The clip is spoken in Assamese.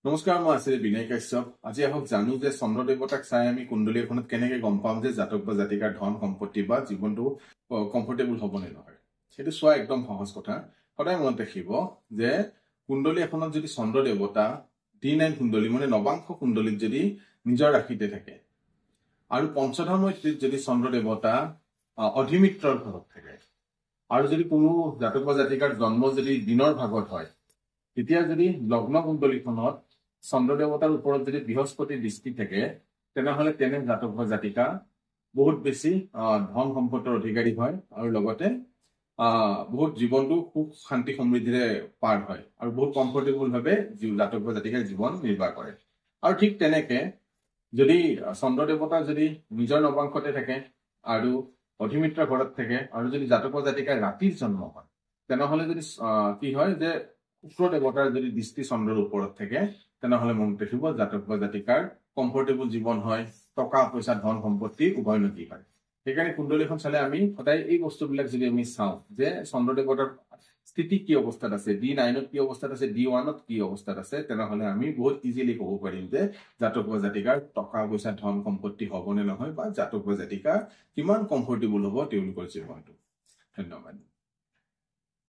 নমস্কাৰ, মই আছিলো বিনয় কাশ্যপ। আজি আহক জানো যে চন্দ্ৰ দেৱতাক চাই আমি কুণ্ডলী এখনত কেনেকে গম পাম যে জাতক বা জাতিকাৰ ধন সম্পত্তি বা জীৱনটো কমফৰ্টেবল হ'ব নে নহয়। সেইটো চোৱা একদম সহজ কথা। সদায় মনত ৰাখিব যে কুণ্ডলী এখনত যদি চন্দ্ৰ দেৱতা D9 কুণ্ডলী মানে নৱাংশ কুণ্ডলীত যদি নিজৰ ৰাশিতে থাকে আৰু পঞ্চধৰ্মীত যদি চন্দ্ৰ দেৱতা অধিমিত্ৰৰ ঘৰত থাকে আৰু যদি কোনো জাতক বা জাতিকাৰ জন্ম যদি দিনৰ ভাগত হয়, তেতিয়া যদি লগ্ন কুণ্ডলীখনত চন্দ্ৰ দেৱতাৰ ওপৰত যদি বৃহস্পতিৰ দৃষ্টি থাকে, তেনেহলে তেনে জাতক বা জাতিকা বহুত বেছি ধন সম্পদৰ অধিকাৰী হয় আৰু লগতে বহুত জীৱনটো সুখ শান্তি সমৃদ্ধিৰে পাৰ হয় আৰু বহুত কমফৰ্টেবল ভাৱে জাতক বা জাতিকাই জীৱন নিৰ্বাহ কৰে। আৰু ঠিক তেনেকে যদি চন্দ্ৰ দেৱতা যদি নিজৰ নৱাংশতে থাকে আৰু অধিমিত্ৰ ঘৰত থাকে আৰু যদি জাতক বা জাতিকাৰ ৰাতিৰ জন্ম হয়, তেনেহলে যদি কি হয় যে শুক্ৰ দেৱতাৰ যদি দৃষ্টি চন্দ্ৰৰ ওপৰত থাকে, তেনেহলে মনত ৰাখিব জাতক বা জাতিকাৰ কমফৰ্টেবল জীৱন হয়, টকা পইচা ধন সম্পত্তি উভয়নদী হয়। সেইকাৰণে কুণ্ডলীখন চালে আমি সদায় এই বস্তুবিলাক যদি আমি চাওঁ যে চন্দ্ৰ দেৱতাৰ স্থিতি কি অৱস্থাত আছে, D9ত কি অৱস্থাত আছে, D1ত কি অৱস্থাত আছে, তেনেহলে আমি বহুত ইজিলি ক'ব পাৰিম যে জাতক বা জাতিকাৰ টকা পইচা ধন সম্পত্তি হ'ব নে নহয়, বা জাতক বা জাতিকা কিমান কমফৰ্টেবল হ'ব তেওঁলোকৰ জীৱনটো। ধন্যবাদ।